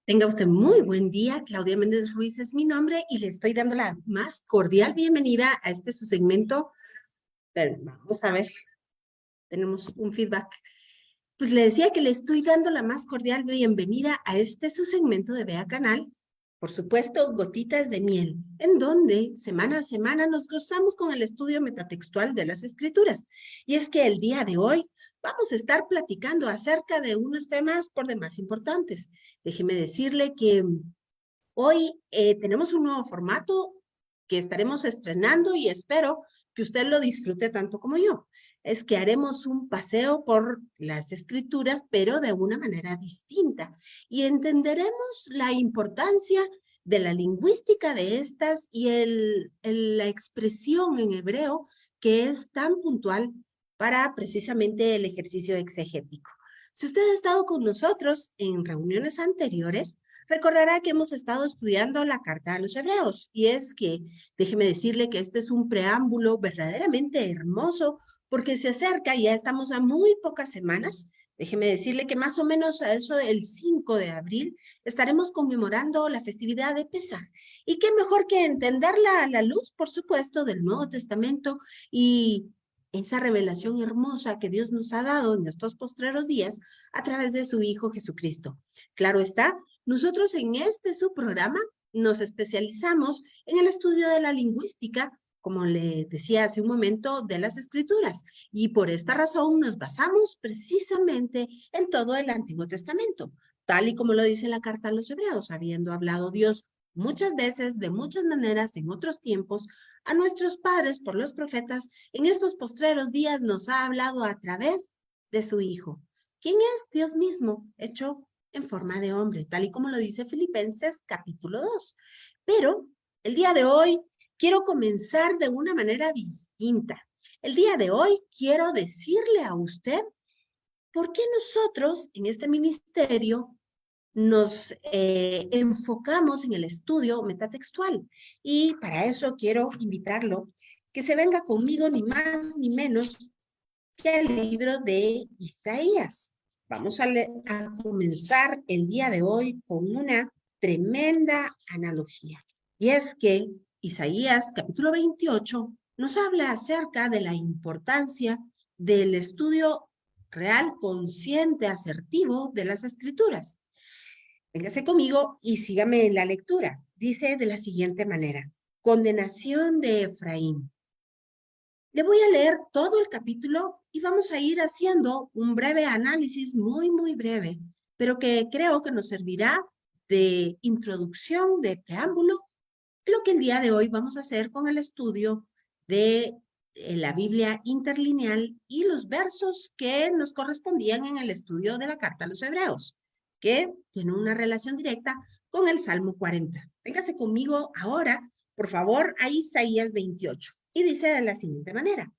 Tenga usted muy buen día. Claudia Méndez Ruiz es mi nombre y le estoy dando la más cordial bienvenida a su segmento. Pero vamos a ver, tenemos un feedback. Pues le decía que le estoy dando la más cordial bienvenida a su segmento de Vea Canal. Por supuesto, Gotitas de Miel, en donde semana a semana nos gozamos con el estudio metatextual de las escrituras. Y es que el día de hoy vamos a estar platicando acerca de unos temas por demás importantes. Déjeme decirle que hoy tenemos un nuevo formato que estaremos estrenando y espero que usted lo disfrute tanto como yo. Es que haremos un paseo por las escrituras, pero de una manera distinta. Y entenderemos la importancia de la lingüística de estas y la expresión en hebreo que es tan puntual para precisamente el ejercicio exegético. Si usted ha estado con nosotros en reuniones anteriores, recordará que hemos estado estudiando la carta a los hebreos y es que déjeme decirle que este es un preámbulo verdaderamente hermoso porque se acerca, ya estamos a muy pocas semanas. Déjeme decirle que más o menos a eso del 5 de abril estaremos conmemorando la festividad de Pesaj. Y qué mejor que entenderla a la luz, por supuesto, del Nuevo Testamento y esa revelación hermosa que Dios nos ha dado en estos postreros días a través de su Hijo Jesucristo. Claro está, nosotros en su programa nos especializamos en el estudio de la lingüística, como le decía hace un momento, de las escrituras. Y por esta razón nos basamos precisamente en todo el Antiguo Testamento, tal y como lo dice la carta a los Hebreos, habiendo hablado Dios muchas veces, de muchas maneras, en otros tiempos, a nuestros padres por los profetas, en estos postreros días nos ha hablado a través de su Hijo, quien es Dios mismo, hecho en forma de hombre, tal y como lo dice Filipenses capítulo 2. Pero el día de hoy quiero comenzar de una manera distinta. El día de hoy quiero decirle a usted por qué nosotros en este ministerio nos enfocamos en el estudio metatextual. Y para eso quiero invitarlo que se venga conmigo ni más ni menos que al libro de Isaías. Vamos a comenzar el día de hoy con una tremenda analogía. Y es que Isaías capítulo 28 nos habla acerca de la importancia del estudio real, consciente, asertivo de las escrituras. Véngase conmigo y sígame en la lectura. Dice de la siguiente manera: condenación de Efraín. Le voy a leer todo el capítulo y vamos a ir haciendo un breve análisis, muy breve, pero que creo que nos servirá de introducción, de preámbulo, lo que el día de hoy vamos a hacer con el estudio de la Biblia interlineal y los versos que nos correspondían en el estudio de la carta a los Hebreos, que tiene una relación directa con el Salmo 40. Véngase conmigo ahora, por favor, a Isaías 28. Y dice de la siguiente manera: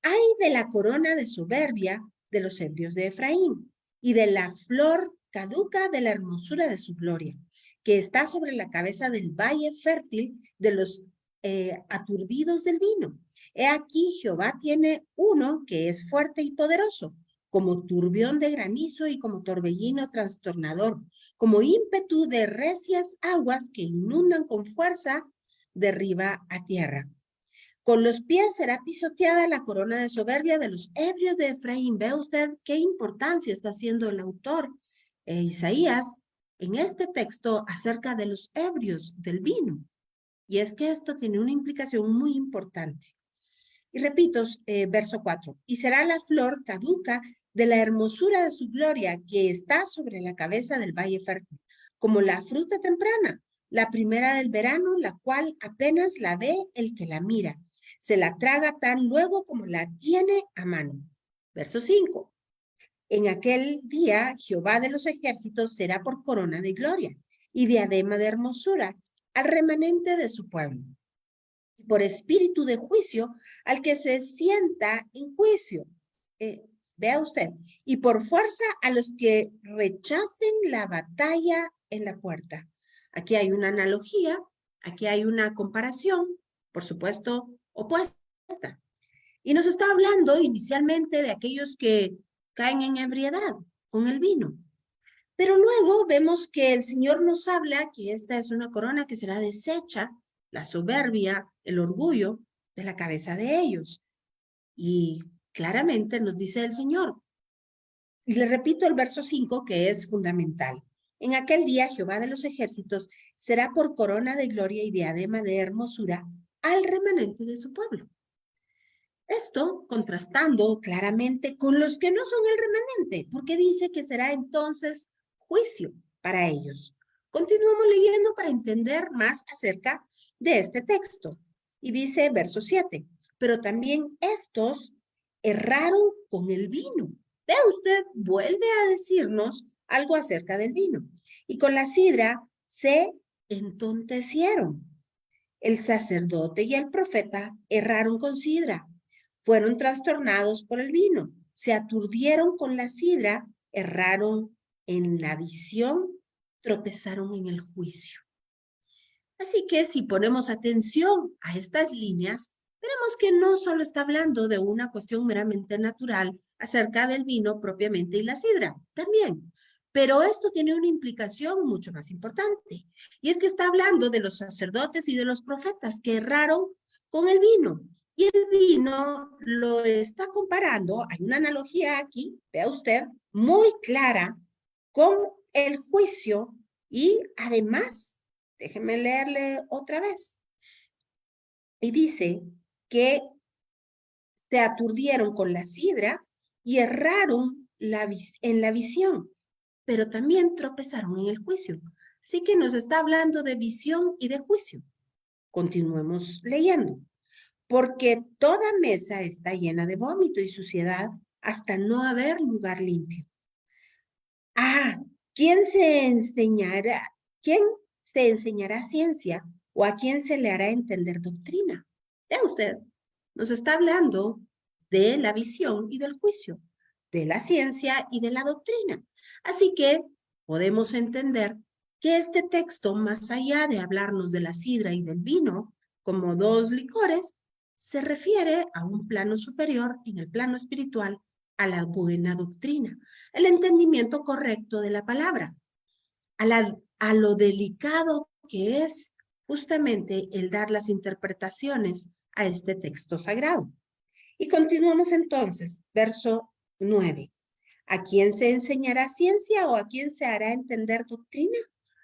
ay de la corona de soberbia de los ebrios de Efraín y de la flor caduca de la hermosura de su gloria, que está sobre la cabeza del valle fértil de los aturdidos del vino. He aquí Jehová tiene uno que es fuerte y poderoso, como turbión de granizo y como torbellino trastornador, como ímpetu de recias aguas que inundan con fuerza de arriba a tierra. Con los pies será pisoteada la corona de soberbia de los ebrios de Efraín. ¿Ve usted qué importancia está haciendo el autor Isaías en este texto acerca de los ebrios del vino? Y es que esto tiene una implicación muy importante. Y repito, verso 4. Y será la flor caduca de la hermosura de su gloria que está sobre la cabeza del valle fértil, como la fruta temprana, la primera del verano, la cual apenas la ve el que la mira. Se la traga tan luego como la tiene a mano. Verso 5. En aquel día Jehová de los ejércitos será por corona de gloria y diadema de hermosura al remanente de su pueblo, y por espíritu de juicio al que se sienta en juicio. Vea usted, y por fuerza a los que rechacen la batalla en la puerta. Aquí hay una analogía, aquí hay una comparación, por supuesto, opuesta. Y nos está hablando inicialmente de aquellos que caen en ebriedad con el vino. Pero luego vemos que el Señor nos habla que esta es una corona que será deshecha, la soberbia, el orgullo de la cabeza de ellos. Y claramente nos dice el Señor. Y le repito el verso 5 que es fundamental. En aquel día Jehová de los ejércitos será por corona de gloria y diadema de hermosura al remanente de su pueblo. Esto contrastando claramente con los que no son el remanente, porque dice que será entonces juicio para ellos. Continuamos leyendo para entender más acerca de este texto. Y dice verso 7, pero también estos erraron con el vino. Vea usted, vuelve a decirnos algo acerca del vino. Y con la sidra se entontecieron. El sacerdote y el profeta erraron con sidra. Fueron trastornados por el vino, se aturdieron con la sidra, erraron en la visión, tropezaron en el juicio. Así que si ponemos atención a estas líneas, veremos que no solo está hablando de una cuestión meramente natural acerca del vino propiamente y la sidra, también. Pero esto tiene una implicación mucho más importante, y es que está hablando de los sacerdotes y de los profetas que erraron con el vino. Y el vino lo está comparando, hay una analogía aquí, vea usted, muy clara, con el juicio y además, déjenme leerle otra vez. Y dice que se aturdieron con la sidra y erraron en la visión, pero también tropezaron en el juicio. Así que nos está hablando de visión y de juicio. Continuemos leyendo. Porque toda mesa está llena de vómito y suciedad hasta no haber lugar limpio. Ah, ¿quién se enseñará ciencia o a quién se le hará entender doctrina? Vea usted, nos está hablando de la visión y del juicio, de la ciencia y de la doctrina. Así que podemos entender que este texto, más allá de hablarnos de la sidra y del vino como dos licores, se refiere a un plano superior en el plano espiritual, a la buena doctrina, el entendimiento correcto de la palabra, a lo delicado que es justamente el dar las interpretaciones a este texto sagrado. Y continuamos entonces, verso 9. ¿A quién se enseñará ciencia o a quién se hará entender doctrina?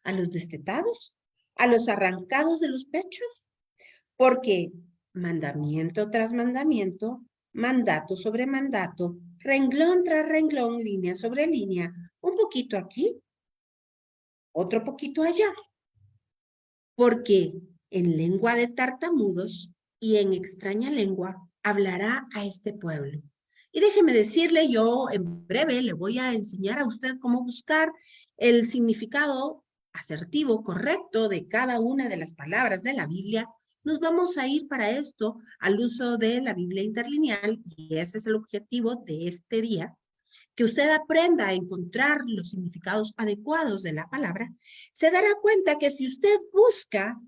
¿A los destetados? ¿A los arrancados de los pechos? Porque mandamiento tras mandamiento, mandato sobre mandato, renglón tras renglón, línea sobre línea, un poquito aquí, otro poquito allá. Porque en lengua de tartamudos y en extraña lengua hablará a este pueblo. Y déjeme decirle, yo en breve le voy a enseñar a usted cómo buscar el significado asertivo, correcto de cada una de las palabras de la Biblia. Nos vamos a ir para esto al uso de la Biblia interlineal y ese es el objetivo de este día, que usted aprenda a encontrar los significados adecuados de la palabra. Se dará cuenta que si usted busca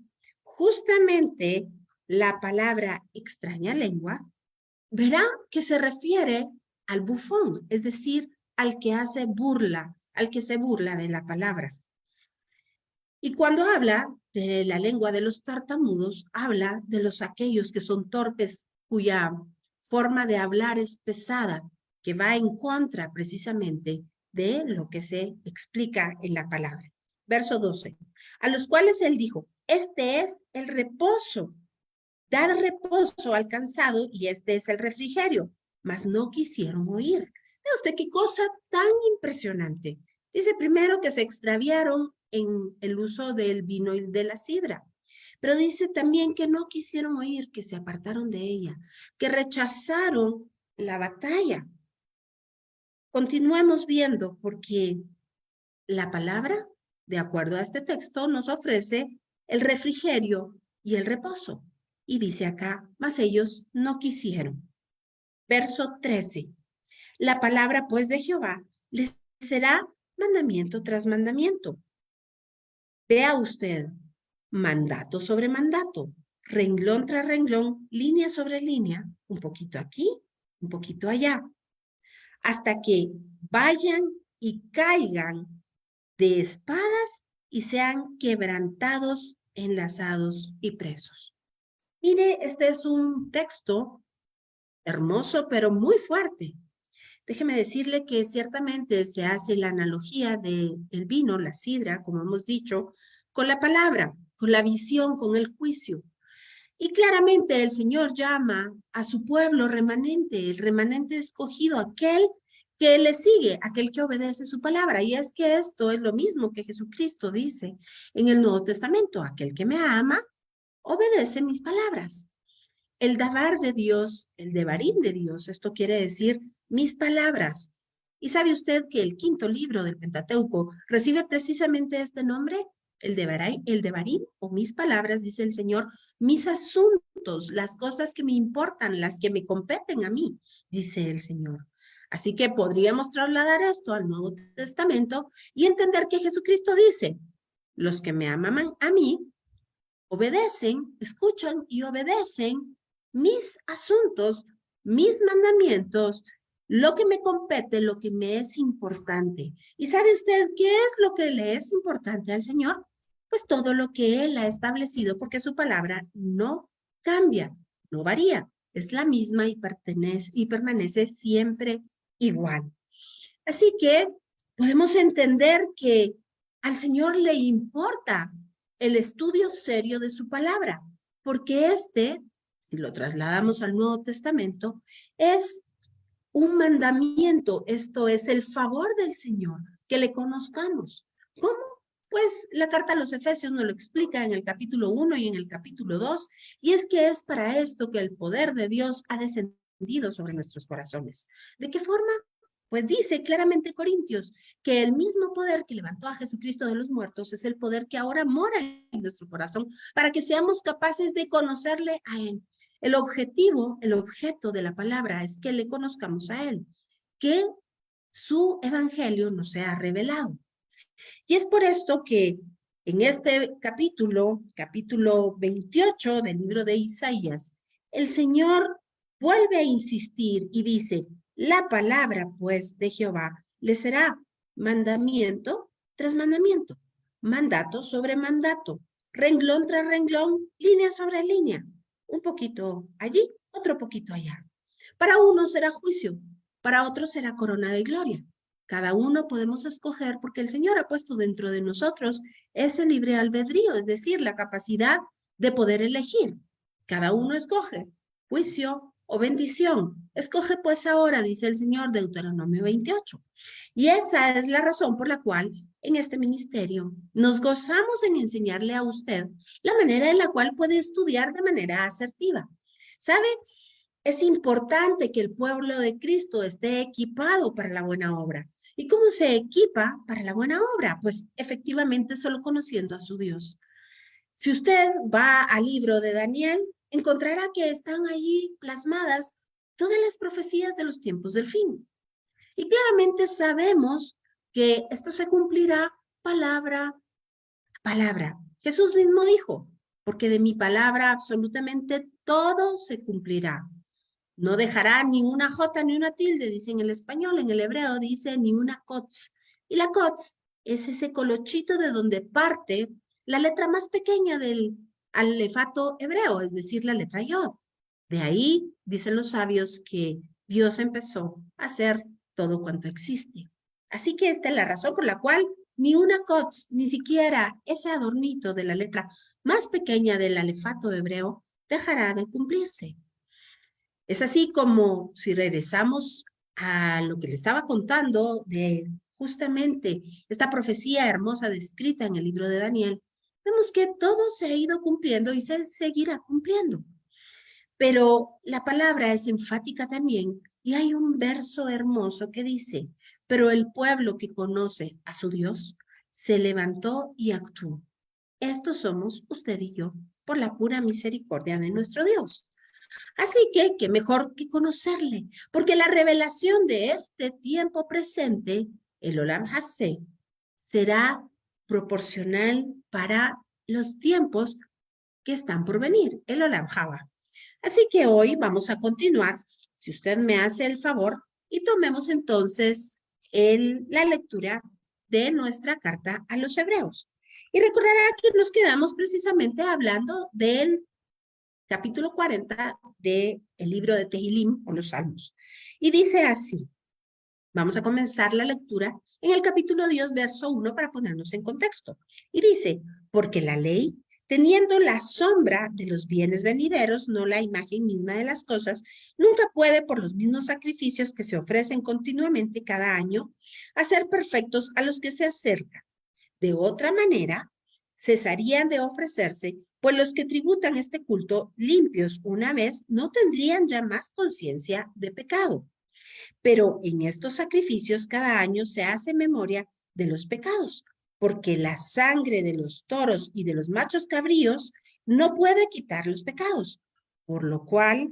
justamente la palabra extraña lengua, verá que se refiere al bufón, es decir, al que hace burla, al que se burla de la palabra. Y cuando habla de la lengua de los tartamudos, habla de los aquellos que son torpes, cuya forma de hablar es pesada, que va en contra precisamente de lo que se explica en la palabra. Verso 12, a los cuales él dijo, este es el reposo, dad reposo al cansado y este es el refrigerio, mas no quisieron oír. Ve usted qué cosa tan impresionante. Dice primero que se extraviaron en el uso del vino y de la sidra, pero dice también que no quisieron oír, que se apartaron de ella, que rechazaron la batalla. Continuemos viendo porque la palabra, de acuerdo a este texto, nos ofrece el refrigerio y el reposo. Y dice acá, mas ellos no quisieron. Verso 13. La palabra pues de Jehová les será mandamiento tras mandamiento. Vea usted, mandato sobre mandato, renglón tras renglón, línea sobre línea, un poquito aquí, un poquito allá, hasta que vayan y caigan de espadas y sean quebrantados, enlazados y presos. Mire, este es un texto hermoso, pero muy fuerte. Déjeme decirle que ciertamente se hace la analogía del vino, la sidra, como hemos dicho, con la palabra, con la visión, con el juicio. Y claramente el Señor llama a su pueblo remanente, el remanente escogido, aquel que le sigue, aquel que obedece su palabra. Y es que esto es lo mismo que Jesucristo dice en el Nuevo Testamento: aquel que me ama, obedece mis palabras. El dabar de Dios, el devarim de Dios, esto quiere decir mis palabras. ¿Y sabe usted que el quinto libro del Pentateuco recibe precisamente este nombre? El devarim o mis palabras, dice el Señor, mis asuntos, las cosas que me importan, las que me competen a mí, dice el Señor. Así que podríamos trasladar esto al Nuevo Testamento y entender que Jesucristo dice: los que me aman a mí obedecen, escuchan y obedecen mis asuntos, mis mandamientos, lo que me compete, lo que me es importante. ¿Y sabe usted qué es lo que le es importante al Señor? Pues todo lo que Él ha establecido, porque su palabra no cambia, no varía, es la misma y permanece siempre igual. Así que podemos entender que al Señor le importa el estudio serio de su palabra, porque si lo trasladamos al Nuevo Testamento, es un mandamiento, esto es el favor del Señor, que le conozcamos. ¿Cómo? Pues la carta a los Efesios nos lo explica en el capítulo 1 y en el capítulo 2, y es que es para esto que el poder de Dios ha descendido sobre nuestros corazones. ¿De qué forma? Pues dice claramente Corintios que el mismo poder que levantó a Jesucristo de los muertos es el poder que ahora mora en nuestro corazón para que seamos capaces de conocerle a Él. El objetivo, el objeto de la palabra es que le conozcamos a Él, que su evangelio nos sea revelado. Y es por esto que en este capítulo 28 del libro de Isaías, el Señor vuelve a insistir y dice: la palabra, pues, de Jehová le será mandamiento tras mandamiento, mandato sobre mandato, renglón tras renglón, línea sobre línea, un poquito allí, otro poquito allá. Para uno será juicio, para otro será corona de gloria. Cada uno podemos escoger porque el Señor ha puesto dentro de nosotros ese libre albedrío, es decir, la capacidad de poder elegir. Cada uno escoge juicio o bendición. Escoge pues ahora, dice el Señor, Deuteronomio 28. Y esa es la razón por la cual en este ministerio nos gozamos en enseñarle a usted la manera en la cual puede estudiar de manera asertiva. ¿Sabe? Es importante que el pueblo de Cristo esté equipado para la buena obra. ¿Y cómo se equipa para la buena obra? Pues efectivamente solo conociendo a su Dios. Si usted va al libro de Daniel, encontrará que están allí plasmadas todas las profecías de los tiempos del fin. Y claramente sabemos que esto se cumplirá palabra a palabra. Jesús mismo dijo: porque de mi palabra absolutamente todo se cumplirá. No dejará ni una jota ni una tilde, dice en el español. En el hebreo dice ni una kotz. Y la kotz es ese colochito de donde parte la letra más pequeña del alefato hebreo, es decir, la letra yod. De ahí dicen los sabios que Dios empezó a hacer todo cuanto existe. Así que esta es la razón por la cual ni una kotz, ni siquiera ese adornito de la letra más pequeña del alefato hebreo, dejará de cumplirse. Es así como si regresamos a lo que le estaba contando de justamente esta profecía hermosa descrita en el libro de Daniel, vemos que todo se ha ido cumpliendo y se seguirá cumpliendo. Pero la palabra es enfática también y hay un verso hermoso que dice: pero el pueblo que conoce a su Dios se levantó y actuó. Estos somos usted y yo por la pura misericordia de nuestro Dios. Así que, qué mejor que conocerle, porque la revelación de este tiempo presente, el Olam Hasé, será proporcional para los tiempos que están por venir, el Olam Haba. Así que hoy vamos a continuar, si usted me hace el favor, y tomemos entonces la lectura de nuestra carta a los hebreos. Y recordará que nos quedamos precisamente hablando del capítulo 40 del libro de Tehilim o los Salmos. Y dice así, vamos a comenzar la lectura en el capítulo 10, verso 1 para ponernos en contexto. Y dice, porque la ley, teniendo la sombra de los bienes venideros, no la imagen misma de las cosas, nunca puede por los mismos sacrificios que se ofrecen continuamente cada año, hacer perfectos a los que se acercan. De otra manera, cesarían de ofrecerse, pues los que tributan este culto limpios una vez no tendrían ya más conciencia de pecado. Pero en estos sacrificios cada año se hace memoria de los pecados, porque la sangre de los toros y de los machos cabríos no puede quitar los pecados. Por lo cual,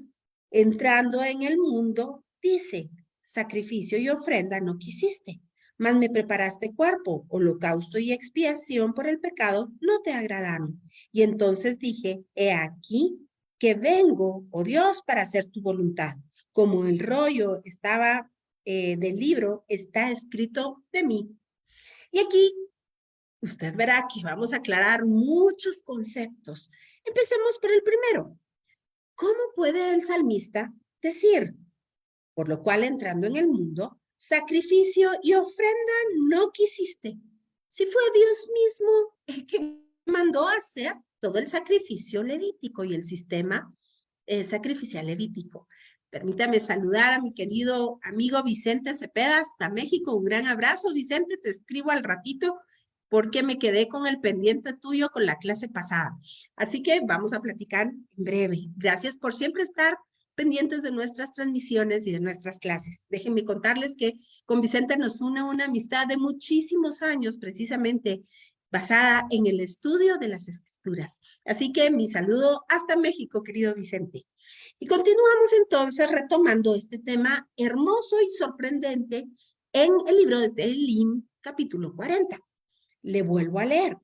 entrando en el mundo, dice, sacrificio y ofrenda no quisiste, mas me preparaste cuerpo, holocausto y expiación por el pecado no te agradaron. Y entonces dije, he aquí que vengo, oh Dios, para hacer tu voluntad. Como el rollo estaba del libro, está escrito de mí. Y aquí usted verá que vamos a aclarar muchos conceptos. Empecemos por el primero. ¿Cómo puede el salmista decir, por lo cual entrando en el mundo, sacrificio y ofrenda no quisiste? Si fue Dios mismo el que mandó hacer todo el sacrificio levítico y el sistema sacrificial levítico. Permítame saludar a mi querido amigo Vicente Cepeda hasta México. Un gran abrazo, Vicente. Te escribo al ratito porque me quedé con el pendiente tuyo con la clase pasada. Así que vamos a platicar en breve. Gracias por siempre estar pendientes de nuestras transmisiones y de nuestras clases. Déjenme contarles que con Vicente nos une una amistad de muchísimos años, precisamente basada en el estudio de las escrituras. Así que mi saludo hasta México, querido Vicente. Y continuamos entonces retomando este tema hermoso y sorprendente en el libro de Tehilim, capítulo 40. Le vuelvo a leer.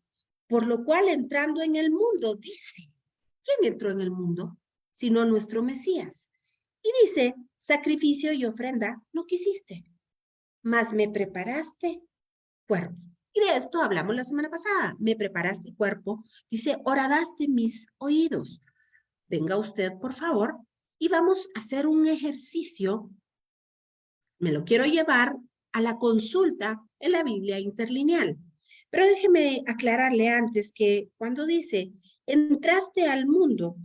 Por lo cual, entrando en el mundo, dice, ¿quién entró en el mundo? Sino nuestro Mesías. Y dice, sacrificio y ofrenda no quisiste, mas me preparaste cuerpo. Y de esto hablamos la semana pasada. Me preparaste cuerpo. Dice, horadaste mis oídos. Venga usted, por favor, y vamos a hacer un ejercicio. Me lo quiero llevar a la consulta en la Biblia interlineal. Pero déjeme aclararle antes que cuando dice, entraste al mundo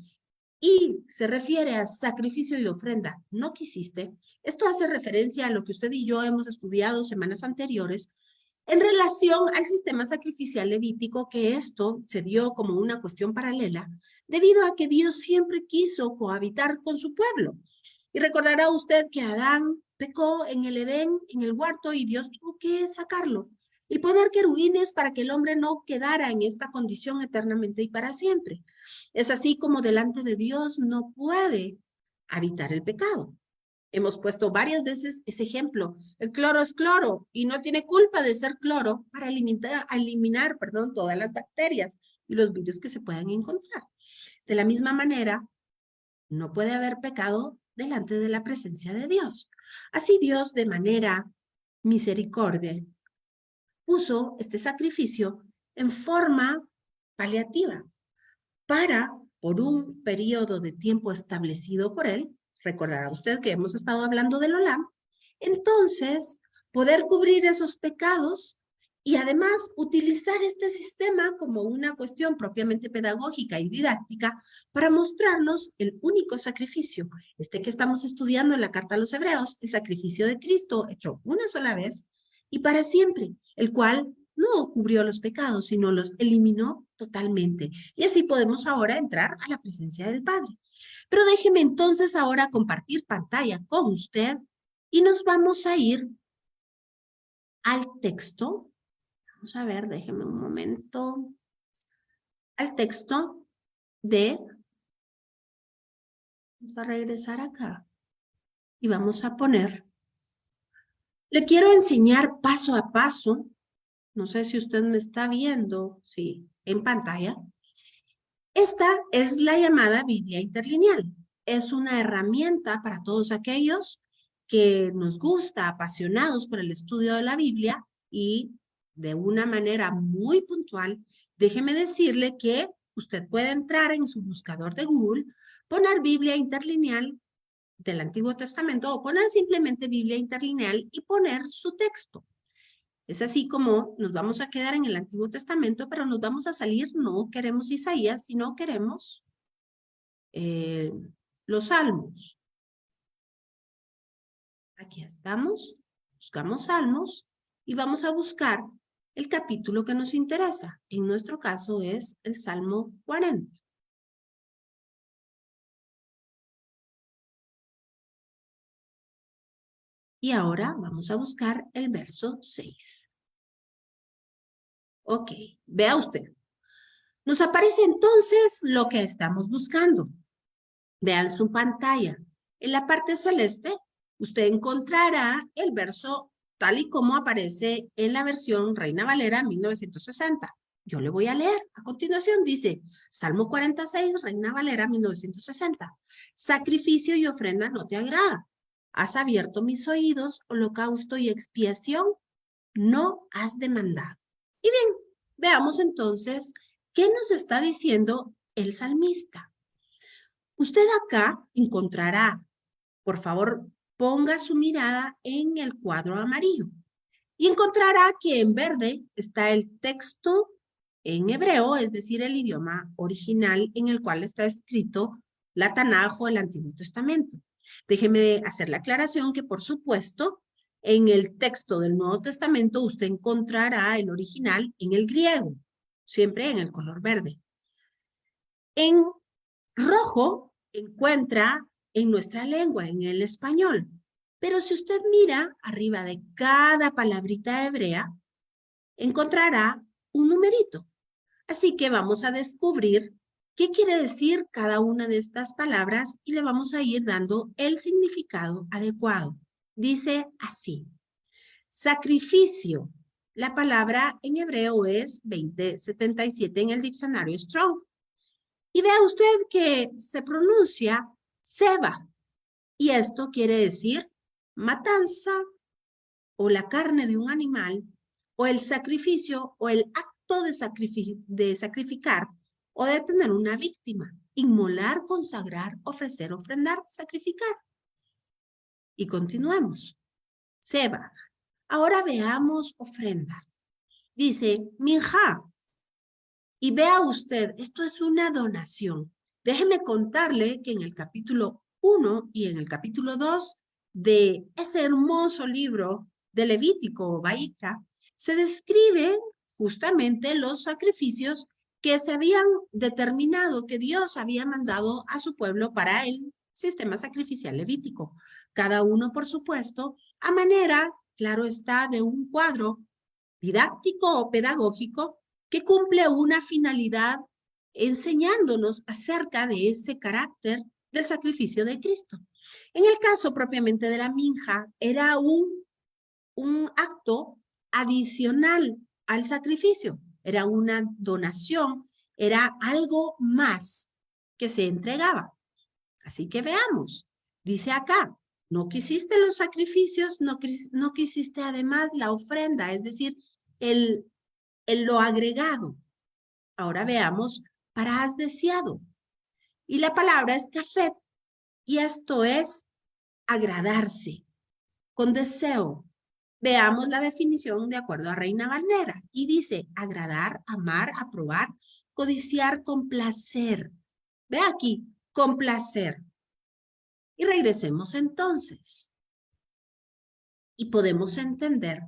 y se refiere a sacrificio y ofrenda, no quisiste, esto hace referencia a lo que usted y yo hemos estudiado semanas anteriores en relación al sistema sacrificial levítico, que esto se dio como una cuestión paralela, debido a que Dios siempre quiso cohabitar con su pueblo. Y recordará usted que Adán pecó en el Edén, en el huerto, y Dios tuvo que sacarlo y poner querubines para que el hombre no quedara en esta condición eternamente y para siempre. Es así como delante de Dios no puede habitar el pecado. Hemos puesto varias veces ese ejemplo. El cloro es cloro y no tiene culpa de ser cloro para eliminar todas las bacterias y los virus que se puedan encontrar. De la misma manera, no puede haber pecado delante de la presencia de Dios. Así Dios, de manera misericordia, puso este sacrificio en forma paliativa para, por un periodo de tiempo establecido por él, recordará usted que hemos estado hablando del Olam, entonces poder cubrir esos pecados y además utilizar este sistema como una cuestión propiamente pedagógica y didáctica para mostrarnos el único sacrificio, este que estamos estudiando en la Carta a los Hebreos, el sacrificio de Cristo hecho una sola vez y para siempre, el cual no cubrió los pecados, sino los eliminó totalmente. Y así podemos ahora entrar a la presencia del Padre. Pero déjeme entonces ahora compartir pantalla con usted y nos vamos a ir al texto. Vamos a ver, déjeme un momento. Al texto de... Vamos a regresar acá y vamos a poner... Le quiero enseñar paso a paso. No sé si usted me está viendo, sí, en pantalla. Esta es la llamada Biblia interlineal. Es una herramienta para todos aquellos que nos gusta, apasionados por el estudio de la Biblia y de una manera muy puntual, déjeme decirle que usted puede entrar en su buscador de Google, poner Biblia interlineal del Antiguo Testamento o poner simplemente Biblia interlineal y poner su texto. Es así como nos vamos a quedar en el Antiguo Testamento, pero nos vamos a salir, no queremos Isaías, sino queremos los Salmos. Aquí estamos, buscamos Salmos y vamos a buscar el capítulo que nos interesa. En nuestro caso es el Salmo 40. Y ahora vamos a buscar el verso 6. Ok, vea usted. Nos aparece entonces lo que estamos buscando. Vean su pantalla. En la parte celeste, usted encontrará el verso tal y como aparece en la versión Reina Valera 1960. Yo le voy a leer. A continuación dice, Salmo 46, Reina Valera 1960. Sacrificio y ofrenda no te agrada. Has abierto mis oídos, holocausto y expiación no has demandado. Y bien, veamos entonces qué nos está diciendo el salmista. Usted acá encontrará, por favor, ponga su mirada en el cuadro amarillo y encontrará que en verde está el texto en hebreo, es decir, el idioma original en el cual está escrito la Tanaj o el Antiguo Testamento. Déjeme hacer la aclaración que, por supuesto, en el texto del Nuevo Testamento usted encontrará el original en el griego, siempre en el color verde. En rojo encuentra en nuestra lengua, en el español. Pero si usted mira arriba de cada palabrita hebrea, encontrará un numerito. Así que vamos a descubrir qué quiere decir cada una de estas palabras y le vamos a ir dando el significado adecuado. Dice así, sacrificio. La palabra en hebreo es 2077 en el diccionario Strong. Y vea usted que se pronuncia seba. Y esto quiere decir matanza o la carne de un animal o el sacrificio o el acto de sacrificar o de tener una víctima. Inmolar, consagrar, ofrecer, ofrendar, sacrificar. Y continuemos. Seba. Ahora veamos ofrenda. Dice minja. Y vea usted, esto es una donación. Déjeme contarle que en el capítulo 1 y en el capítulo 2 de ese hermoso libro de Levítico o Vaikra, se describen justamente los sacrificios que se habían determinado, que Dios había mandado a su pueblo para el sistema sacrificial levítico. Cada uno, por supuesto, a manera, claro está, de un cuadro didáctico o pedagógico que cumple una finalidad enseñándonos acerca de ese carácter del sacrificio de Cristo. En el caso propiamente de la minja, era un acto adicional al sacrificio, era una donación, era algo más que se entregaba. Así que veamos, dice acá, no quisiste los sacrificios, no quisiste además la ofrenda, es decir, lo agregado. Ahora veamos, para has deseado. Y la palabra es cafet, y esto es agradarse, con deseo. Veamos la definición de acuerdo a Reina Valera. Y dice, agradar, amar, aprobar, codiciar, complacer. Ve aquí, complacer. Y regresemos entonces. Y podemos entender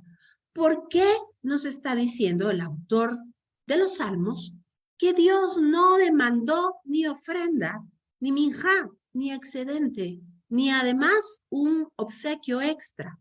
por qué nos está diciendo el autor de los Salmos que Dios no demandó ni ofrenda, ni minjá, ni excedente, ni además un obsequio extra.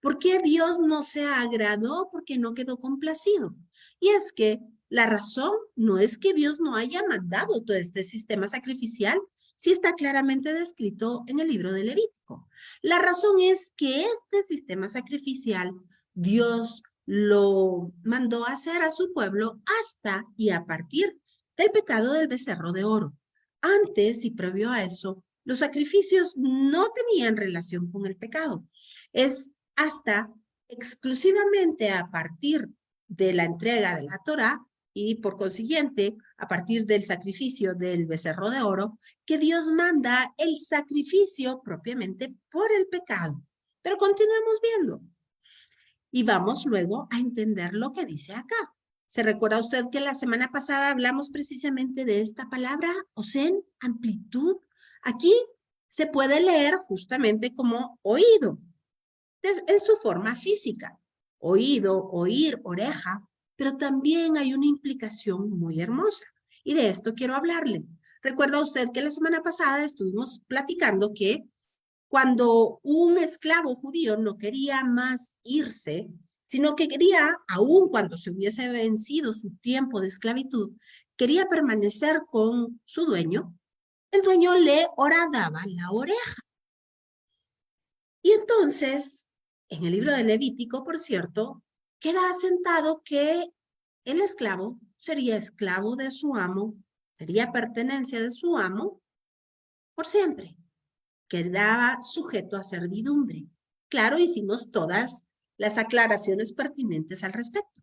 ¿Por qué Dios no se agradó? Porque no quedó complacido. Y es que la razón no es que Dios no haya mandado todo este sistema sacrificial, sí está claramente descrito en el libro de Levítico. La razón es que este sistema sacrificial Dios lo mandó a hacer a su pueblo hasta y a partir del pecado del becerro de oro. Antes y previo a eso, los sacrificios no tenían relación con el pecado. Es hasta exclusivamente a partir de la entrega de la Torá y por consiguiente, a partir del sacrificio del becerro de oro, que Dios manda el sacrificio propiamente por el pecado. Pero continuemos viendo y vamos luego a entender lo que dice acá. ¿Se recuerda usted que la semana pasada hablamos precisamente de esta palabra, osen, amplitud? Aquí se puede leer justamente como oído, en su forma física. Oído, oír, oreja, pero también hay una implicación muy hermosa. Y de esto quiero hablarle. Recuerda usted que la semana pasada estuvimos platicando que cuando un esclavo judío no quería más irse, sino que quería, aun cuando se hubiese vencido su tiempo de esclavitud, quería permanecer con su dueño, el dueño le horadaba la oreja. Y entonces, en el libro de Levítico, por cierto, queda asentado que el esclavo sería esclavo de su amo, sería pertenencia de su amo por siempre. Quedaba sujeto a servidumbre. Claro, hicimos todas las aclaraciones pertinentes al respecto.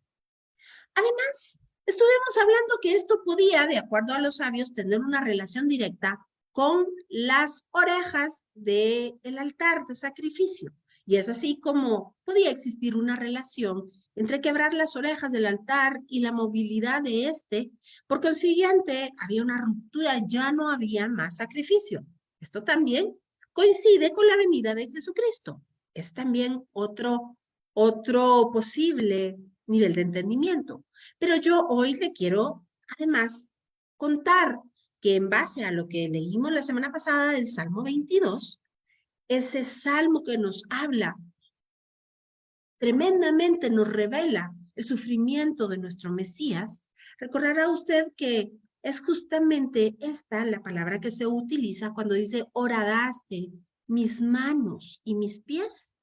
Además, estuvimos hablando que esto podía, de acuerdo a los sabios, tener una relación directa con las orejas del altar de sacrificio. Y es así como podía existir una relación entre quebrar las orejas del altar y la movilidad de este. Por consiguiente, había una ruptura, ya no había más sacrificio. Esto también coincide con la venida de Jesucristo. Es también otro posible nivel de entendimiento. Pero yo hoy le quiero, además, contar que en base a lo que leímos la semana pasada del Salmo 22, ese salmo que nos habla, tremendamente nos revela el sufrimiento de nuestro Mesías, recordará usted que es justamente esta la palabra que se utiliza cuando dice, horadaste mis manos y mis pies.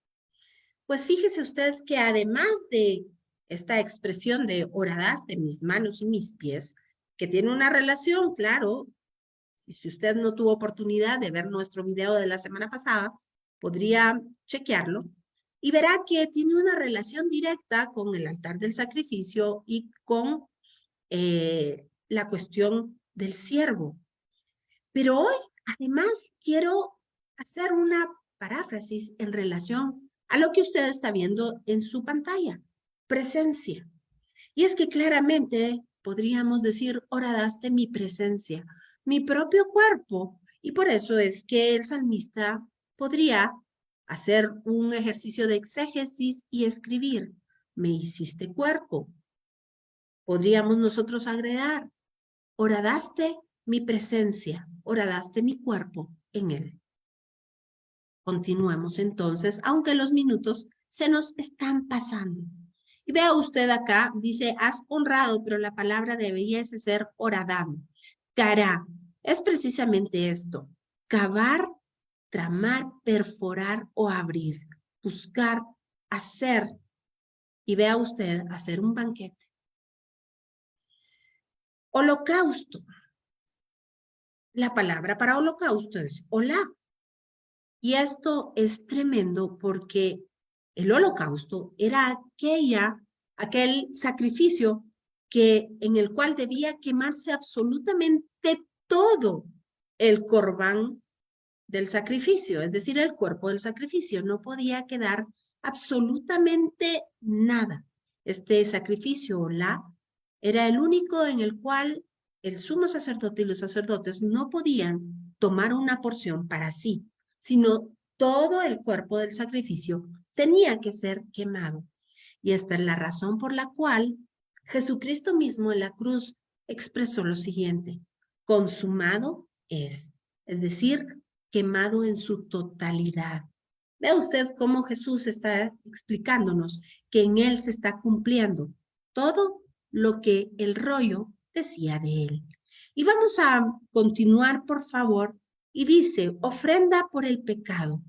Pues fíjese usted que además de esta expresión de horadaste mis manos y mis pies, que tiene una relación, claro, y si usted no tuvo oportunidad de ver nuestro video de la semana pasada, podría chequearlo y verá que tiene una relación directa con el altar del sacrificio y con la cuestión del siervo. Pero hoy, además, quiero hacer una paráfrasis en relación a lo que usted está viendo en su pantalla, presencia. Y es que claramente podríamos decir, horadaste mi presencia, mi propio cuerpo. Y por eso es que el salmista podría hacer un ejercicio de exégesis y escribir, me hiciste cuerpo. Podríamos nosotros agregar, horadaste mi presencia, horadaste mi cuerpo en él. Continuemos entonces, aunque los minutos se nos están pasando. Y vea usted acá, dice, has honrado, pero la palabra debiese ser horadado. Cara, es precisamente esto, cavar, tramar, perforar o abrir, buscar, hacer. Y vea usted, hacer un banquete. Holocausto. La palabra para holocausto es hola. Y esto es tremendo porque el holocausto era aquel sacrificio en el cual debía quemarse absolutamente todo el corbán del sacrificio, es decir, el cuerpo del sacrificio. No podía quedar absolutamente nada. Este sacrificio, era el único en el cual el sumo sacerdote y los sacerdotes no podían tomar una porción para sí, sino todo el cuerpo del sacrificio tenía que ser quemado. Y esta es la razón por la cual Jesucristo mismo en la cruz expresó lo siguiente, consumado es decir, quemado en su totalidad. Vea usted cómo Jesús está explicándonos que en él se está cumpliendo todo lo que el rollo decía de él. Y vamos a continuar, por favor, y dice, ofrenda por el pecado.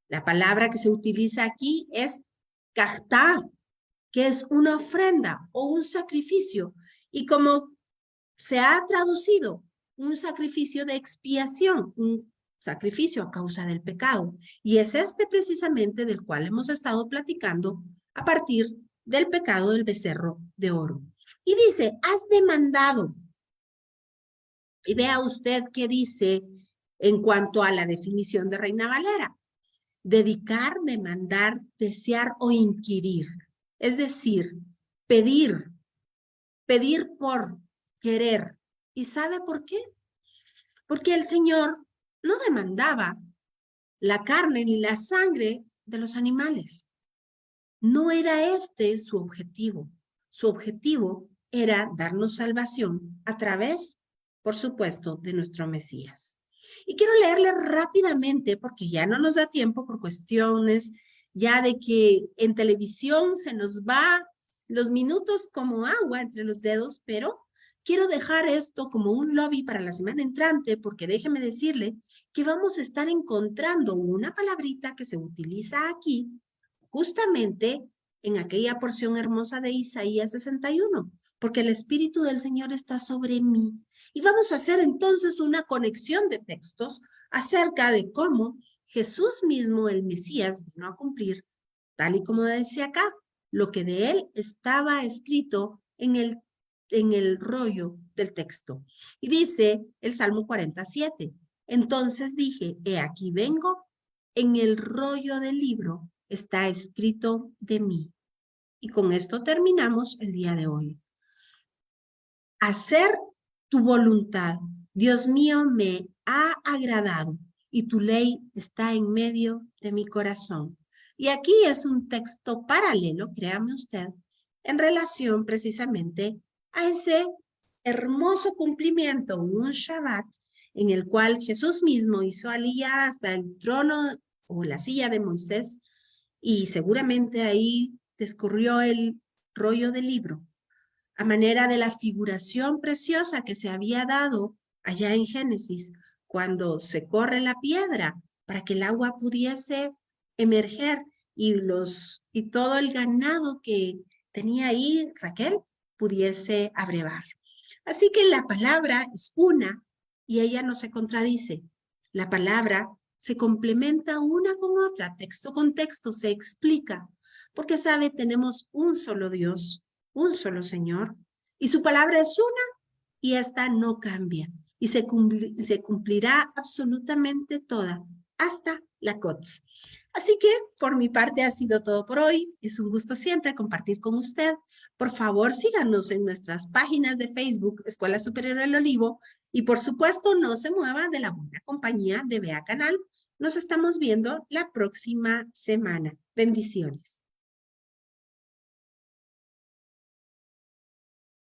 La palabra que se utiliza aquí es kachtá, que es una ofrenda o un sacrificio. Y como se ha traducido, un sacrificio de expiación, un sacrificio a causa del pecado. Y es este precisamente del cual hemos estado platicando a partir del pecado del becerro de oro. Y dice, has demandado. Y vea usted qué dice en cuanto a la definición de Reina Valera. Dedicar, demandar, desear o inquirir. Es decir, pedir por querer. ¿Y sabe por qué? Porque el Señor no demandaba la carne ni la sangre de los animales. No era este su objetivo. Su objetivo era darnos salvación a través, por supuesto, de nuestro Mesías. Y quiero leerle rápidamente, porque ya no nos da tiempo por cuestiones ya de que en televisión se nos va los minutos como agua entre los dedos, pero quiero dejar esto como un lobby para la semana entrante, porque déjeme decirle que vamos a estar encontrando una palabrita que se utiliza aquí, justamente en aquella porción hermosa de Isaías 61, porque el Espíritu del Señor está sobre mí. Y vamos a hacer entonces una conexión de textos acerca de cómo Jesús mismo, el Mesías, vino a cumplir, tal y como decía acá, lo que de él estaba escrito en el rollo del texto. Y dice el Salmo 47, entonces dije, he aquí vengo, en el rollo del libro está escrito de mí. Y con esto terminamos el día de hoy. Hacer tu voluntad, Dios mío, me ha agradado y tu ley está en medio de mi corazón. Y aquí es un texto paralelo, créame usted, en relación precisamente a ese hermoso cumplimiento, un Shabbat, en el cual Jesús mismo hizo aliyah hasta el trono o la silla de Moisés y seguramente ahí descurrió el rollo del libro a manera de la figuración preciosa que se había dado allá en Génesis, cuando se corre la piedra para que el agua pudiese emerger y todo el ganado que tenía ahí Raquel pudiese abrevar. Así que la palabra es una y ella no se contradice. La palabra se complementa una con otra, texto con texto, se explica, porque sabe, tenemos un solo Dios, un solo Señor, y su palabra es una y esta no cambia, y se cumplirá absolutamente toda, hasta la COTS. Así que por mi parte ha sido todo por hoy. Es un gusto siempre compartir con usted. Por favor, síganos en nuestras páginas de Facebook, Escuela Superior El Olivo, y por supuesto no se mueva de la buena compañía de Bea Canal. Nos estamos viendo la próxima semana. Bendiciones.